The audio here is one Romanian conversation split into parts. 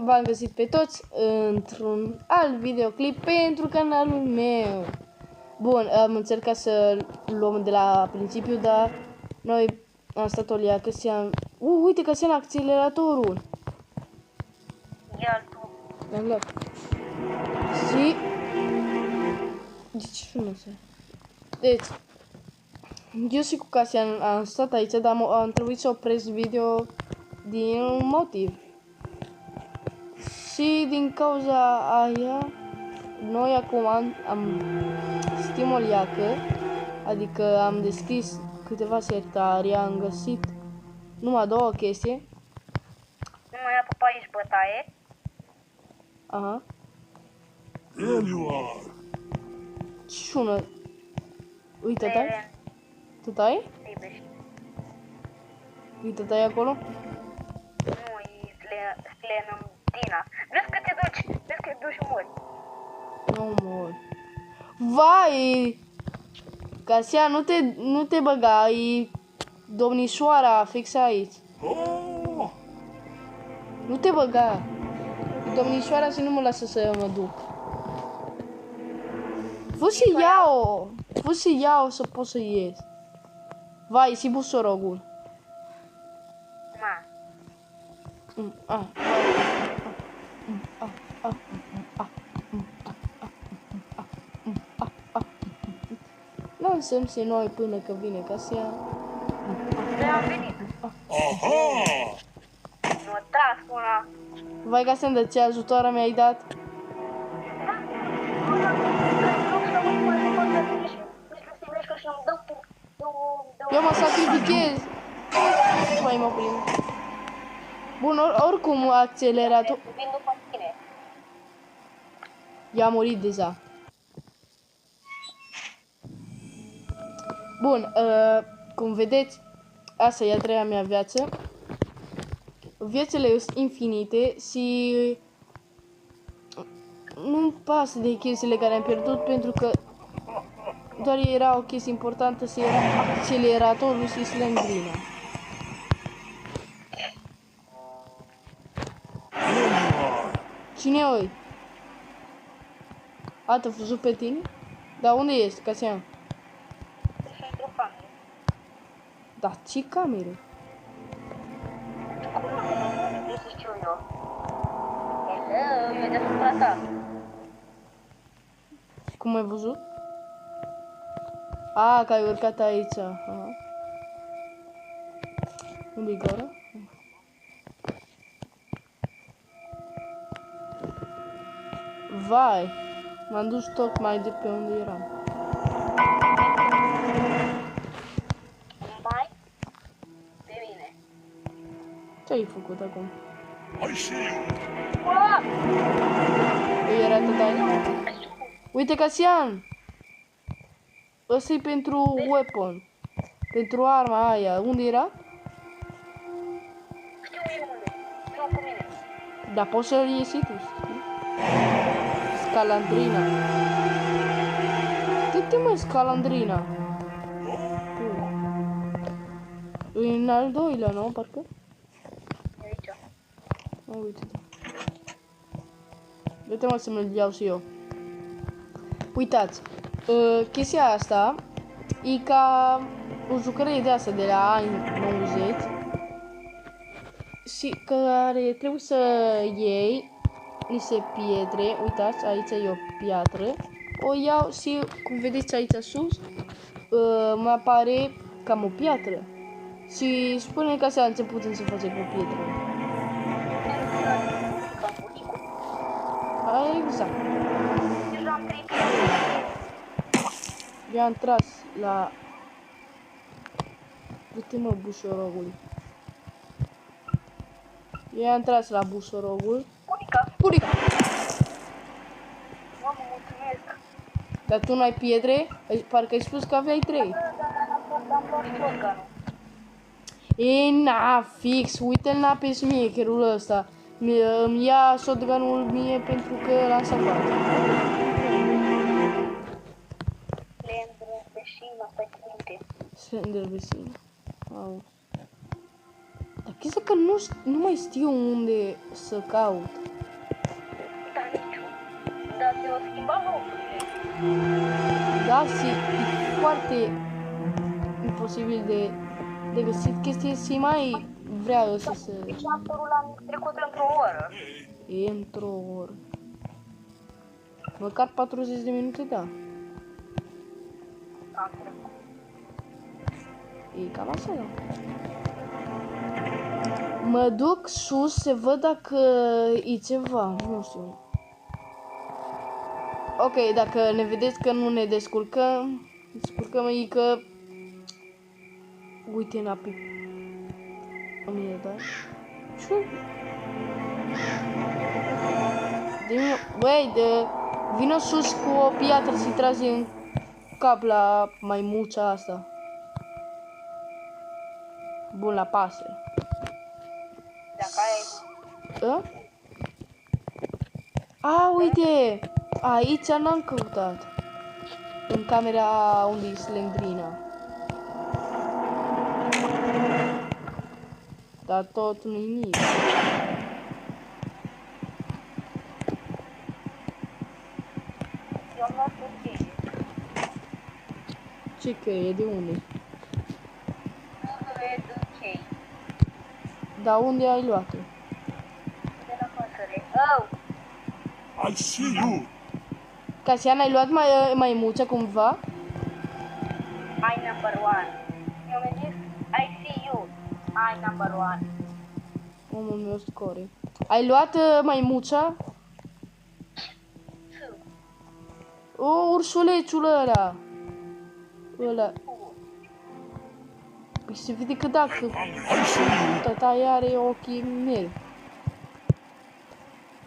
v-am găsit pe toți într-un alt videoclip pentru canalul meu. Bun, am încercat să luăm de la principiu, dar noi am stat o leacă și am... uite că se acceleratorul. Ia-l tu. L-am luat. Și... de ce nu se... Deci... eu și cu Casian am stat aici, dar am trebuit să opresc video din un motiv. Și din cauza aia, noi acum am știm o leacă, adică am deschis câteva sertarii, am găsit numai două chestii. Nu mai apă pe aici bătaie. Aha. There you are. Și una. Uite, tai? Tu tai? Uite, tai acolo? Nu, e Clementina. Vezi că te duci, vezi că te duci și mori. Nu mor. Vai! Casia, nu te băga, e domnișoara fix aici. Oh, Nu te băga. E domnișoara și nu mă lasă să mă duc. Fă și ia-o! Fă și ia-o să pot să ies. Vai, și busorogul. Ma. Lansăm și noi până că vine Casia. Am venit. aha. Nu tras una. Vai, Casia, de ce ajutoare mi-ai dat? Eu mă sacrifichez. Mai mă prind. Bun, oricum accelerator... Vin după tine. I-a murit deja. Bun, cum vedeți, asta e a treia mea viață. Viețile sunt infinite și nu-mi pasă de chestiile care am pierdut pentru că doar era o chestie importantă să era acceleratorul și slendrina. Cine oi? A, te-a văzut pe tine? Dar unde ești, Casian? Și într-o cameră. Da, ce cameră? Nu să știu eu. Hello, eu deasupra ta. Cum ai văzut? A, că ai urcat aici. Aha. Unde-i gara? Vai, m-am dus tocmai de pe unde eram. Mai? Pe mine. Ce ai făcut acum? I see you. Îi era tătai? Uite, Casian! Ăsta e pentru weapon. Pentru arma aia. Unde era? Știu și unde. Nu cu mine. Dar poți să-l iei și tu, știi? Scalandrina. Uite, mă, Scalandrina. E în al doilea, nu? Parcă? E aici. Uite-te. Uite, mă, să mă-l iau și eu. Uitați, chestia asta e ca o jucărie de asta de la anii 90 și care trebuie să iei niște pietre. Uitați, aici e o piatră. O iau și, cum vedeți aici sus, mă apare cam o piatră. Și spune că s-a început să face cu pietre. Exact. Deja am 3 I-am tras la... Uite, mă, busorogul. I-am tras la busorogul. Punica. Purica! Mamă, mulțumesc. Dar tu n-ai pietre? Parcă ai spus că aveai 3. Da, am luat shotgun-ul. E, na, fix, uite-l n-a pe smecherul ăsta. Îmi ia shotgun-ul mie pentru că l-am salvat. Leandru, veșină, stai cu minte. Slender vecino. Au. Dar Chestia că nu mai știu unde să caut. Dar niciun. Dar se o schimba locurile. Da, și e foarte imposibil de găsit chestii și mai vrea ăsta să... Chapterul l-am trecut într-o oră. E într-o oră. Măcar 40 de minute, da. Am trecut. E cam așa, da. Mă duc sus să văd dacă e ceva, nu știu. Ok, dacă ne vedeți că nu ne descurcăm, e că... Uite înapoi. Mie, da? Ce? Băi, vină sus cu o piatră și trage în cap la maimuța asta. Bun, la pasăre. Dacă ai... A? A, uite! Aici n-am căutat. În camera unde e Slendrina. Dar tot nu-i nimic. Eu nu știu ce. Ce cheie? De unde? Nu văd ce. Dar unde ai luat-o? De la păsăre. Oh! I see you. Casian, ai luat maimuța cumva? I number one. Eu mi-am zis, I see you. I number one. Omul meu score. Ai luat maimuța? O, ursulețul ăla. Ăla. Păi se vede că dacă I see you. tata are ochii mari.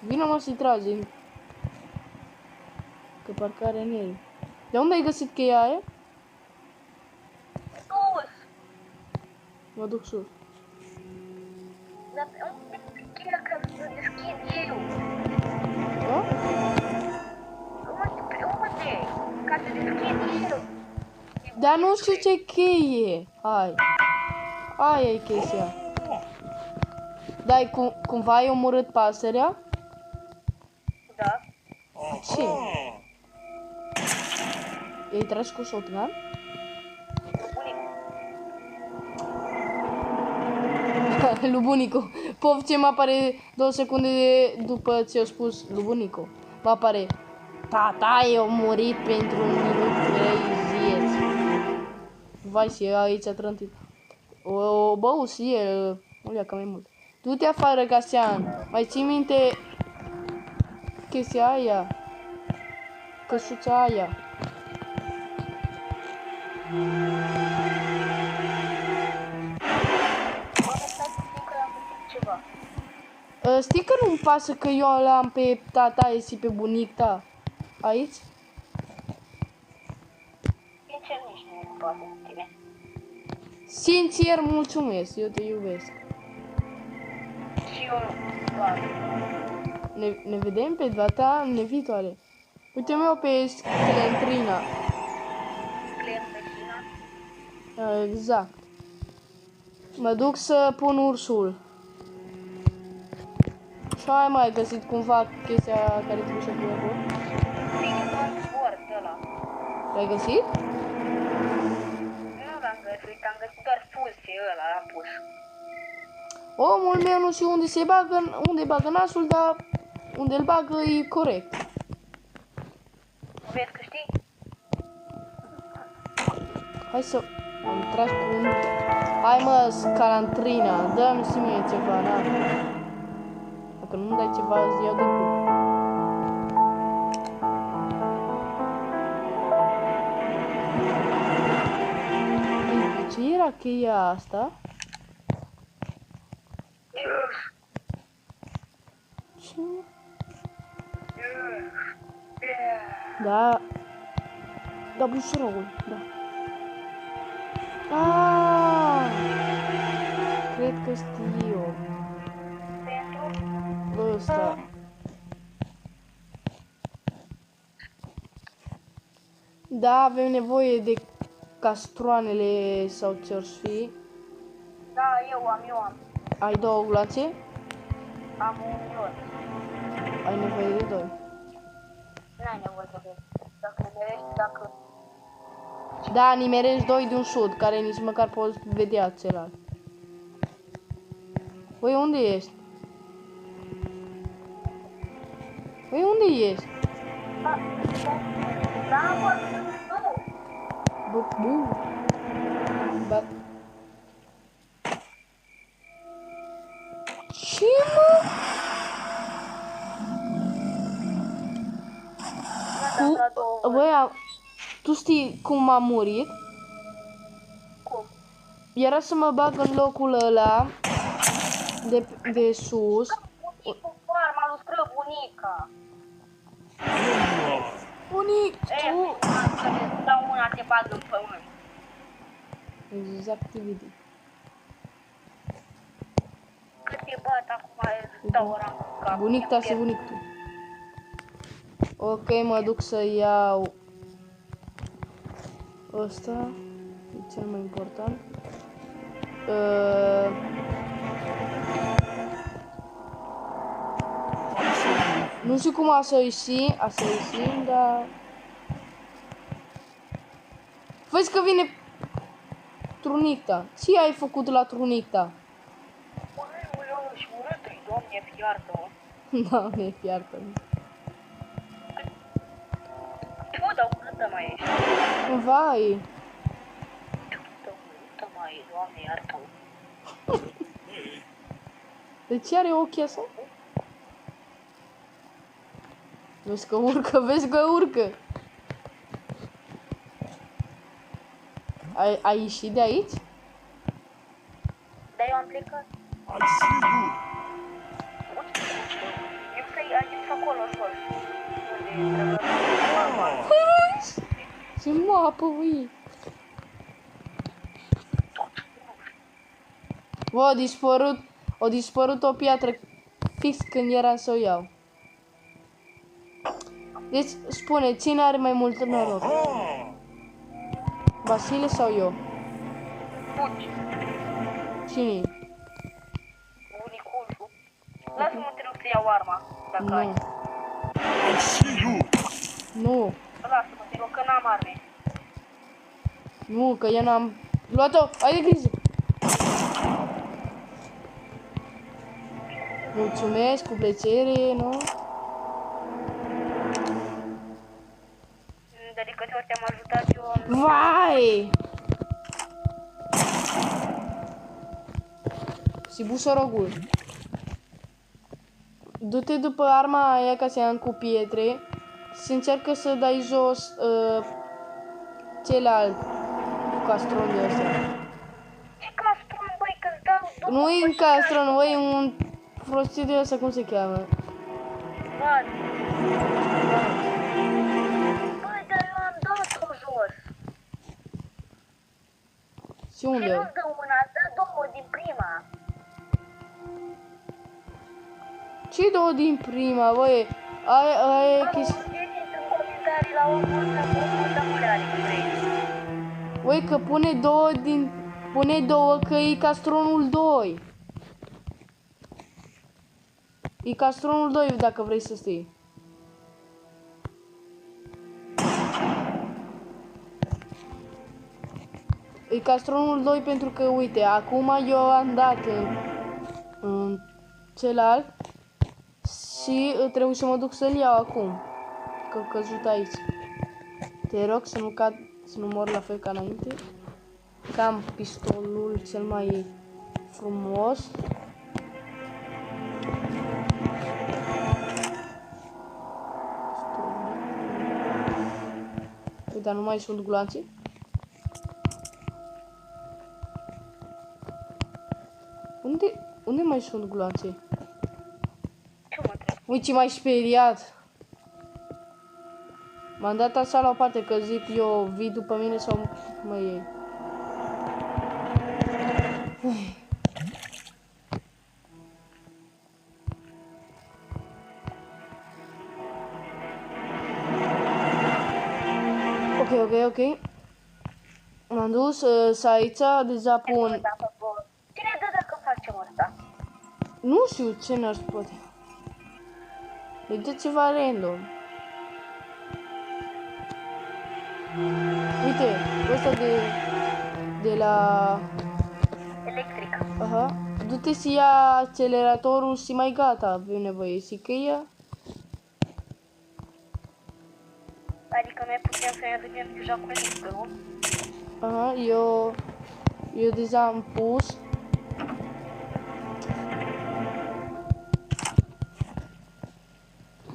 Vino mă să-i trage. Că parcă are nervi. De unde ai găsit cheia aia? Sus! Mă duc sus. Dar unde e cheia ca să deschid eu? Da? Unde? Ca să deschid eu. Dar nu știu ce cheie. Hai. Aia e chestia. Dai, cumva ai omorât pasărea? Da. Ce? Aha. I-ai tras cu shotgun? Bunic. Lui bunicu. Pof, ce mă apare 2 secunde după ce au spus lui bunicu. Mă apare: tata e murit pentru un minut 3 vieți. Vai, și aici a trântit. O băut și el. O leacă mai mult. Du-te afară, Casian. Mai ții minte chestia aia? Căsuța aia. Stai puțin că am făcut ceva. Știi că nu-mi pasă că eu l-am pe tata și pe bunic ta? Aici? Sincer, nici nu îmi pasă de tine. Sincer, mulțumesc. Eu te iubesc. Și eu nu pasă. Ne vedem pe data viitoare. Uite-mă eu pe Slendrina. Clentrina. Exact. Mă duc să pun ursul. Și ai mai găsit cumva chestia care trebuie să pun acolo? Bine, doar sport ăla. L-ai găsit? Nu l-am găsit, am găsit doar pulse ăla, l-am pus. Omul meu nu știu unde bagă nasul, dar unde îl bagă e corect. Vezi că știi? Hai să... Am tras cu un... Hai mă, Scalantrina, dă-mi și mie ceva, na. Dacă nu-mi dai ceva, îți iau de gând. Ce era cheia asta? Ce? Da. Da, bușorul, da. Ah! Cred că știu. Pentru? Ăsta. Da, avem nevoie de castroanele sau ce-or fi. Da, eu am. Ai 2 gloanțe? Am un glonț. Ai nevoie de 2. N-ai nevoie de el. Dacă nimerești, dacă... Da, nimerești 2 de un șut, care nici măcar poți vedea celălalt. Băi, unde ești? Băi, unde ești? Da, bă, nu! Bă. Ce, mă? Băi, tu știi cum am murit? Cum? Era să mă bag în locul ăla de sus. Bunicul farma lui străbunica. Bunic, tu! Dau una, te bag în pământ. Exact, evident. Cât te bat acum, îți dau ora în cap. Bunic ta și bunic tu. Ok, mă duc să iau ăsta, e cel mai important. Nu știu cum a să ieșim, dar... Vezi că vine Trunicta. Ce ai făcut la Trunicta? Ui, și urât-i, Doamne, iartă-o. Doamne, iartă-mă. Tu, dar urâtă mai ești. Vai. Tu, urâtă mai ești, Doamne, iartă-o. De ce are ochii așa? Vezi că urcă, vezi că urcă. Ai ieșit de aici? Dar eu am plecat. I see you. Eu că ajung acolo, jos. Unde trebuie. Ce mapă, băi. Bă, a dispărut o piatră fix când eram să o iau. Deci, spune, cine are mai mult noroc? Ah! Vasile sau eu? Fugi. Cine? Bunicul. Lasă-mă, te rog să iau arma. Dacă ai. Nu. I see you. Nu. Lasă-mă, te rog, că n-am arme. Nu, că eu n-am luat-o. Ai de grijă. Mulțumesc, cu plăcere, nu? Dar de câte ori te-am ajutat eu am... Vai! Și busorogul. Du-te după arma aia ca să ia cu pietre și încearcă să dai jos celălalt castron de ăsta. Ce castron, băi, că-ți dau după... Nu e un castron, băi, e un prostit de ăsta, cum se cheamă? Băi, dar eu am dat-o jos. Și Și unde? nu-ți dă una, dă două din prima. Ce două din prima, băi? Aia e Mă, chestia. urmeți în comentarii la omul ăsta cu multă mulare de vrei. Băi, că pune două că e castronul 2. E castronul 2 dacă vrei să știi. E castronul 2 pentru că, uite, acum eu am dat în celălalt și trebuie să mă duc să-l iau acum. Că căzut aici. Te rog să nu cad, să nu mor la fel ca înainte. Că am pistolul cel mai frumos. Uite, nu mai sunt gloanțe. Unde mai sunt gloanțe? Ce mă trebuie? Uite ce m-ai speriat. M-am dat așa la o parte că zic eu vii după mine sau mă iei. Ok. M-am dus să aici deja pun. Cine dă dacă facem asta? Nu știu ce n-ar poate. Îi dă ceva random. Uite, ăsta de la... Electric. Aha. Du-te să ia acceleratorul și mai gata, avem nevoie. Și că ia... Adică noi putem să ne ducem deja cu liftul. Aha, eu deja am pus.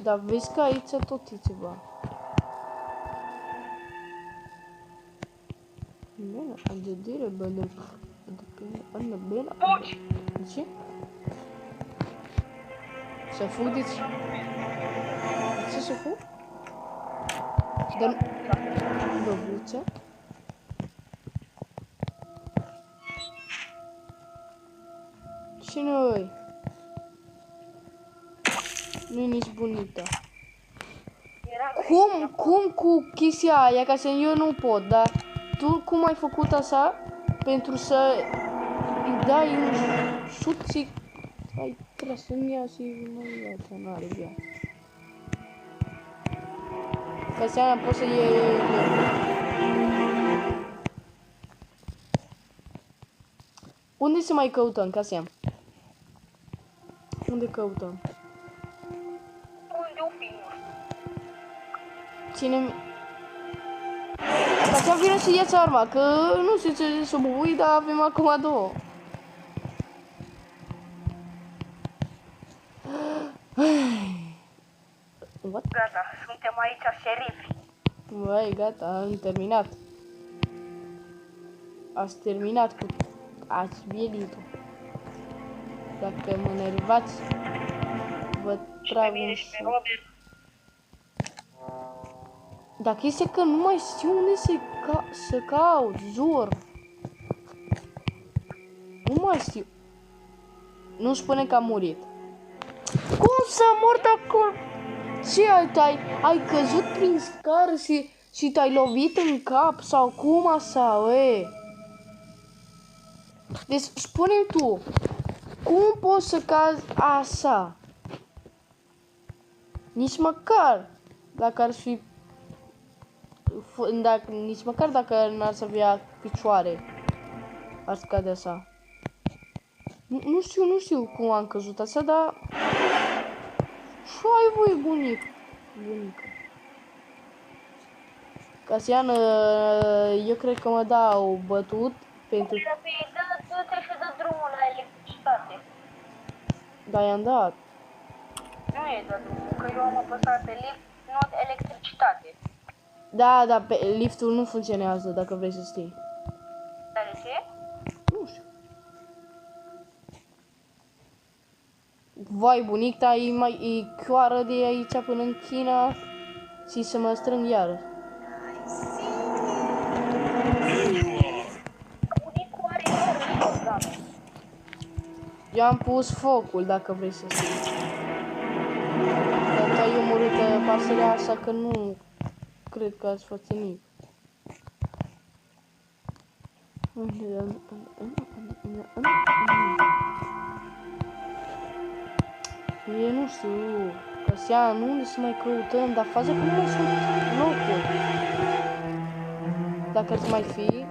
Dar vezi că aici tot e ceva. Bine, adedire, bine. Bine. Ce? Să fug de ce? Ce să fug? Dar... Băbuță? Cine ăi? Nu-i nici bunica. Cum cu chestia aia, ca să eu nu pot, dar tu cum ai făcut așa pentru să îi dai un șut și ai tras în ea și nu viața, n-are viață. Ca să aia pot să iei... Unde să mai căutăm, Casian? Unde căutăm? Unde o fi? Ține-mi... Casian, vine să ia-ți arma, că nu știu ce să mă uit, dar avem acum două. What? Gata, suntem aici șerifi. Băi, gata, am terminat. Ați terminat cu... Ați vienit-o. Dacă mă nervați, vă trag un Și pe șut. Robert. Dacă este că nu mai știu unde să caut, jur. Nu mai știu. Nu spune că a murit. Cum s-a mort acolo? Ce ai căzut prin scară și te-ai lovit în cap sau cum așa, ue? Deci spune-mi tu, cum poți să cazi așa? Nici măcar dacă ar fi... Nici măcar dacă n-ar să avea picioare, ar scade așa. Nu știu cum am căzut așa, dar... Ce ai voi, bunică? Casian, eu cred că mă dau bătut pentru... Dă-te și dă drumul la electricitate. Da, i-am dat. Nu e dă drumul, că eu am apăsat pe lift, not electricitate. Da, liftul nu funcționează, dacă vrei să știi. Dar de ce? Nu știu. Vai, bunica, e chioară de aici până în China și să mă strâng iară. Here you are. Bunicul are iară. Eu am pus focul, dacă vrei să știi. Dar tu ai omorât pasărea, așa că nu cred că ați face nimic. Eu nu știu, Casian, unde să mai căutăm, dar faza că nu mai sunt locuri. Dacă ar mai fi...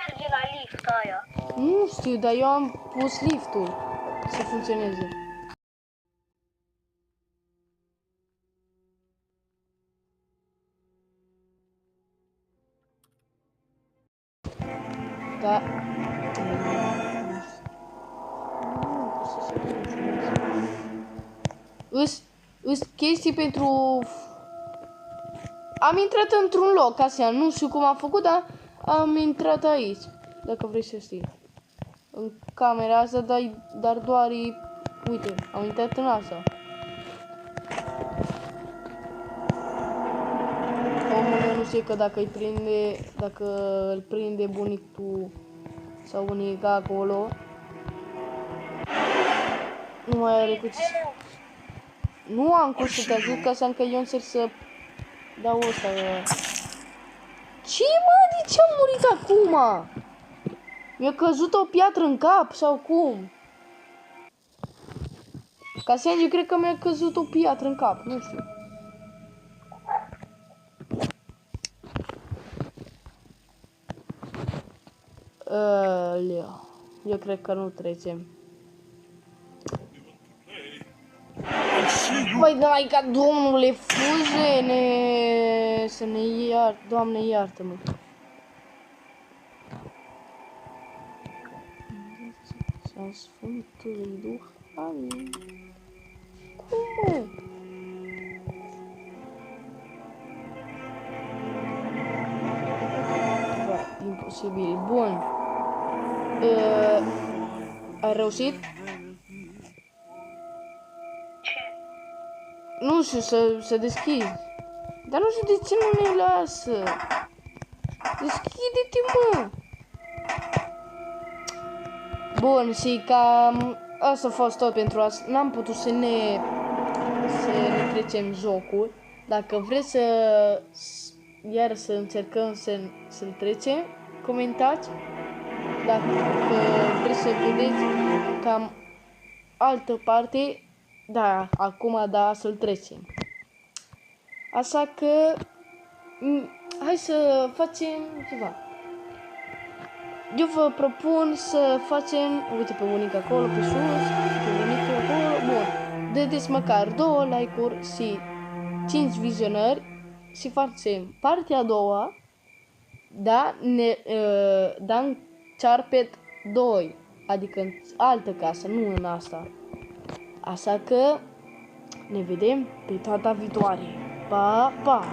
Merge la lift aia. Nu știu, dar eu am pus liftul să funcționeze. Da. Îs chestii pentru... Am intrat într-un loc, Casian, nu știu cum am făcut, dar am intrat aici, dacă vrei să știi. În camera asta, dar doar e... Uite, am intrat în asta. Omul meu nu zice că dacă îl prinde bunicul sau bunica acolo, nu mai are cu ce să... Nu am cum să te ajut, ca să încă eu încerc să dau ăsta. Ce, mă? De ce am murit acum? Mi-a căzut o piatră în cap sau cum? Casian, eu cred că mi-a căzut o piatră în cap, nu știu. Eu cred că nu trecem. I see you. Păi, dai ca domnule, fuge-ne, să ne iert, Doamne, iartă-mă. Să Sfântului Duh, amin. Cum, mă? Da, imposibil. Bun. Ai reușit? Ce? Nu știu, să deschizi. Dar nu știu de ce nu ne lasă. Deschide-te, mă! Bun, și cam asta a fost tot pentru azi. N-am putut să ne trecem jocul. Dacă vreți iar să încercăm să-l trecem, comentați. Dacă vreți să vedeți cam altă parte, da, acum da, să-l trecem. Așa că hai să facem ceva. Eu vă propun să facem, uite pe bunica acolo, pe sus, pe bunicul acolo, bun. Dădeți măcar 2 like-uri și 5 vizionări și facem partea a doua, da, în Charpet 2, adică în altă casă, nu în asta. Așa că ne vedem pe data viitoare. Pa, pa!